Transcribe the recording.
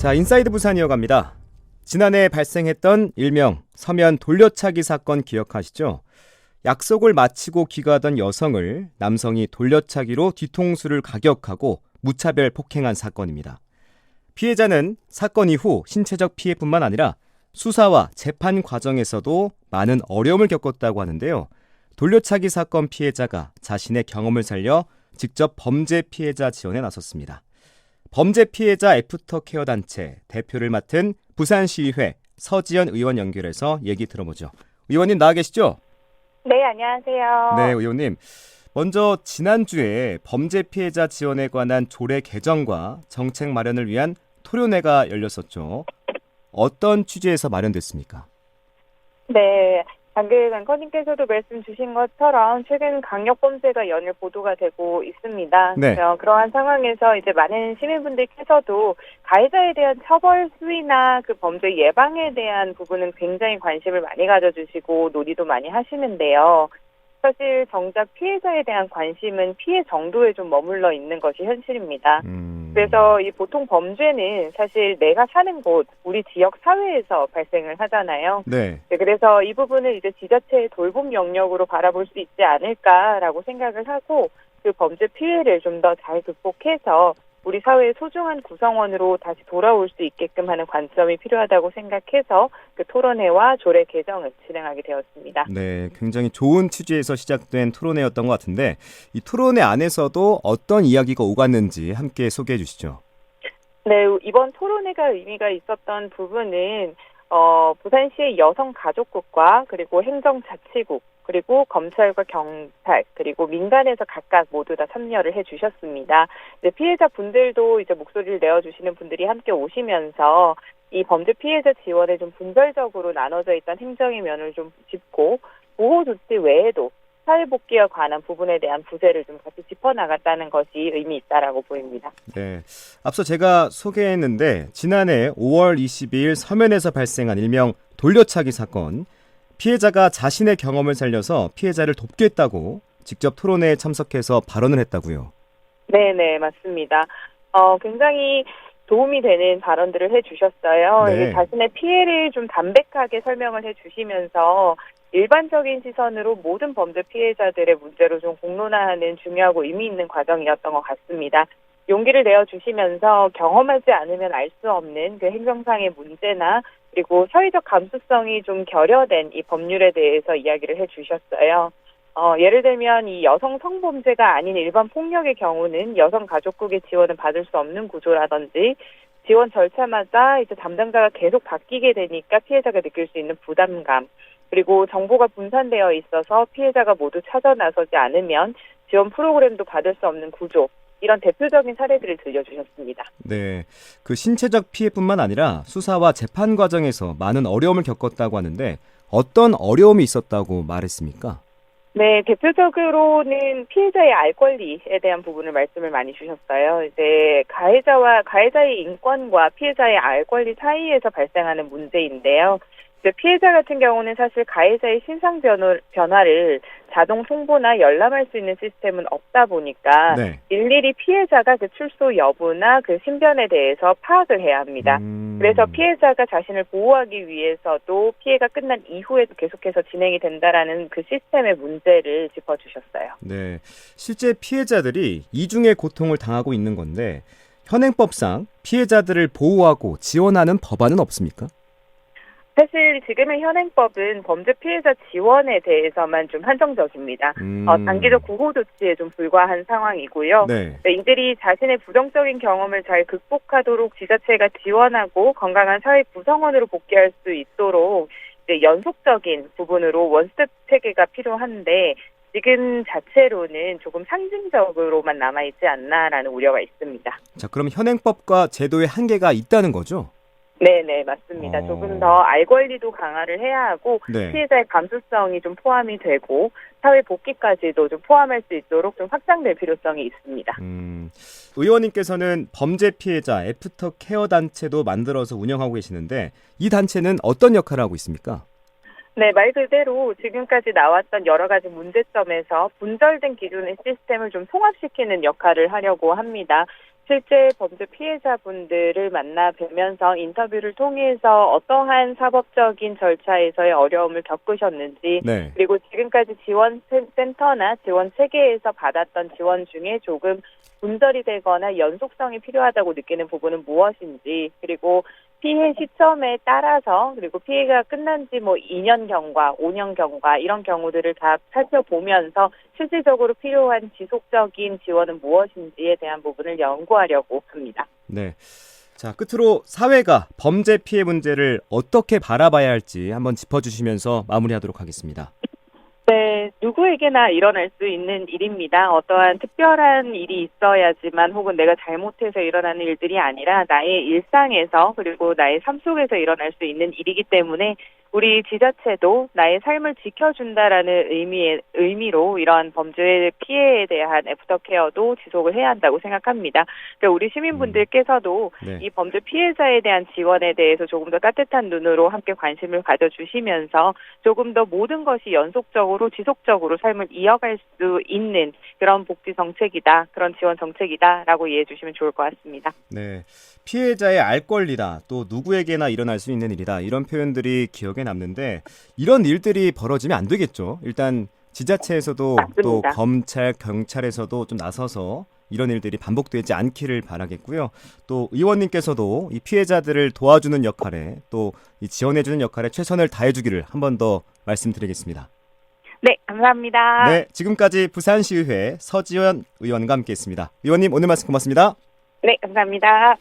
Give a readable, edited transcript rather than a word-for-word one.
자, 인사이드 부산 이어갑니다. 지난해 발생했던 일명 서면 돌려차기 사건 기억하시죠? 약속을 마치고 귀가하던 여성을 남성이 돌려차기로 뒤통수를 가격하고 무차별 폭행한 사건입니다. 피해자는 사건 이후 신체적 피해뿐만 아니라 수사와 재판 과정에서도 많은 어려움을 겪었다고 하는데요. 돌려차기 사건 피해자가 자신의 경험을 살려 직접 범죄 피해자 지원에 나섰습니다. 범죄 피해자 애프터케어 단체 대표를 맡은 부산시의회 서지연 의원 연결해서 얘기 들어보죠. 의원님 나와 계시죠? 네, 안녕하세요. 네, 의원님. 먼저 지난주에 범죄 피해자 지원에 관한 조례 개정과 정책 마련을 위한 토론회가 열렸었죠. 어떤 취지에서 마련됐습니까? 네, 방금 앵커님께서도 말씀 주신 것처럼 최근 강력범죄가 연일 보도가 되고 있습니다. 네. 그러한 상황에서 이제 많은 시민분들께서도 가해자에 대한 처벌 수위나 그 범죄 예방에 대한 부분은 굉장히 관심을 많이 가져주시고 논의도 많이 하시는데요. 사실 정작 피해자에 대한 관심은 피해 정도에 좀 머물러 있는 것이 현실입니다. 그래서 이 보통 범죄는 사실 내가 사는 곳, 우리 지역 사회에서 발생을 하잖아요. 네. 그래서 이 부분을 이제 지자체의 돌봄 영역으로 바라볼 수 있지 않을까라고 생각을 하고 그 범죄 피해를 좀 더 잘 극복해서 우리 사회의 소중한 구성원으로 다시 돌아올 수 있게끔 하는 관점이 필요하다고 생각해서 그 토론회와 조례 개정을 진행하게 되었습니다. 네, 굉장히 좋은 취지에서 시작된 토론회였던 것 같은데 이 토론회 안에서도 어떤 이야기가 오갔는지 함께 소개해 주시죠. 네, 이번 토론회가 의미가 있었던 부분은 부산시의 여성가족국과 그리고 행정자치국 그리고 검찰과 경찰 그리고 민간에서 각각 모두 다 참여를 해주셨습니다. 피해자 분들도 이제 목소리를 내어주시는 분들이 함께 오시면서 이 범죄 피해자 지원에 좀 분별적으로 나눠져 있던 행정의 면을 좀 짚고 보호 조치 외에도 사회복귀와 관한 부분에 대한 부재를 좀 같이 짚어나갔다는 것이 의미 있다라고 보입니다. 네, 앞서 제가 소개했는데 지난해 5월 22일 서면에서 발생한 일명 돌려차기 사건, 피해자가 자신의 경험을 살려서 피해자를 돕겠다고 직접 토론회에 참석해서 발언을 했다고요. 네, 맞습니다. 굉장히 도움이 되는 발언들을 해주셨어요. 네. 자신의 피해를 좀 담백하게 설명을 해주시면서 일반적인 시선으로 모든 범죄 피해자들의 문제로 좀 공론화하는 중요하고 의미 있는 과정이었던 것 같습니다. 용기를 내어주시면서 경험하지 않으면 알 수 없는 그 행정상의 문제나 그리고 사회적 감수성이 좀 결여된 이 법률에 대해서 이야기를 해주셨어요. 예를 들면 이 여성 성범죄가 아닌 일반 폭력의 경우는 여성가족국의 지원을 받을 수 없는 구조라든지 지원 절차마다 이제 담당자가 계속 바뀌게 되니까 피해자가 느낄 수 있는 부담감 그리고 정보가 분산되어 있어서 피해자가 모두 찾아 나서지 않으면 지원 프로그램도 받을 수 없는 구조 이런 대표적인 사례들을 들려주셨습니다. 네, 그 신체적 피해뿐만 아니라 수사와 재판 과정에서 많은 어려움을 겪었다고 하는데 어떤 어려움이 있었다고 말했습니까? 네, 대표적으로는 피해자의 알 권리에 대한 부분을 말씀을 많이 주셨어요. 이제 가해자의 인권과 피해자의 알 권리 사이에서 발생하는 문제인데요. 이제 피해자 같은 경우는 사실 가해자의 신상 변화를 자동 통보나 열람할 수 있는 시스템은 없다 보니까 네. 일일이 피해자가 그 출소 여부나 그 신변에 대해서 파악을 해야 합니다. 그래서 피해자가 자신을 보호하기 위해서도 피해가 끝난 이후에도 계속해서 진행이 된다라는 그 시스템의 문제를 짚어주셨어요. 네, 실제 피해자들이 이중의 고통을 당하고 있는 건데 현행법상 피해자들을 보호하고 지원하는 법안은 없습니까? 사실 지금의 현행법은 범죄 피해자 지원에 대해서만 좀 한정적입니다. 단기적 구호 조치에 좀 불과한 상황이고요. 네. 이들이 자신의 부정적인 경험을 잘 극복하도록 지자체가 지원하고 건강한 사회 구성원으로 복귀할 수 있도록 이제 연속적인 부분으로 원스텝 체계가 필요한데 지금 자체로는 조금 상징적으로만 남아있지 않나라는 우려가 있습니다. 자, 그럼 현행법과 제도의 한계가 있다는 거죠? 네, 맞습니다. 조금 더 알 권리도 강화를 해야 하고 네. 피해자의 감수성이 좀 포함이 되고 사회 복귀까지도 좀 포함할 수 있도록 좀 확장될 필요성이 있습니다. 의원님께서는 범죄 피해자 애프터케어 단체도 만들어서 운영하고 계시는데 이 단체는 어떤 역할을 하고 있습니까? 네, 말 그대로 지금까지 나왔던 여러 가지 문제점에서 분절된 기준의 시스템을 좀 통합시키는 역할을 하려고 합니다. 실제 범죄 피해자분들을 만나 뵈면서 인터뷰를 통해서 어떠한 사법적인 절차에서의 어려움을 겪으셨는지, 네. 그리고 지금까지 지원센터나 지원 체계에서 받았던 지원 중에 조금 분절이 되거나 연속성이 필요하다고 느끼는 부분은 무엇인지, 그리고 피해 시점에 따라서, 그리고 피해가 끝난 지 2년 경과, 5년 경과 이런 경우들을 다 살펴보면서 실질적으로 필요한 지속적인 지원은 무엇인지에 대한 부분을 연구하려고 합니다. 네. 자, 끝으로 사회가 범죄 피해 문제를 어떻게 바라봐야 할지 한번 짚어주시면서 마무리하도록 하겠습니다. 네, 누구에게나 일어날 수 있는 일입니다. 어떠한 특별한 일이 있어야지만, 혹은 내가 잘못해서 일어나는 일들이 아니라 나의 일상에서, 그리고 나의 삶 속에서 일어날 수 있는 일이기 때문에 우리 지자체도 나의 삶을 지켜준다라는 의미로 이러한 범죄 피해에 대한 애프터케어도 지속을 해야 한다고 생각합니다. 그러니까 우리 시민분들께서도 네. 이 범죄 피해자에 대한 지원에 대해서 조금 더 따뜻한 눈으로 함께 관심을 가져주시면서 조금 더 모든 것이 연속적으로 지속적으로 삶을 이어갈 수 있는 그런 복지 정책이다, 그런 지원 정책이다라고 이해해 주시면 좋을 것 같습니다. 네. 피해자의 알 권리다, 또 누구에게나 일어날 수 있는 일이다, 이런 표현들이 기억에 남는데 이런 일들이 벌어지면 안 되겠죠. 일단 지자체에서도 맞습니다. 또 검찰, 경찰에서도 좀 나서서 이런 일들이 반복되지 않기를 바라겠고요. 또 의원님께서도 이 피해자들을 도와주는 역할에 또 이 지원해주는 역할에 최선을 다해주기를 한 번 더 말씀드리겠습니다. 네, 감사합니다. 네, 지금까지 부산시의회 서지현 의원과 함께했습니다. 의원님, 오늘 말씀 고맙습니다. 네, 감사합니다.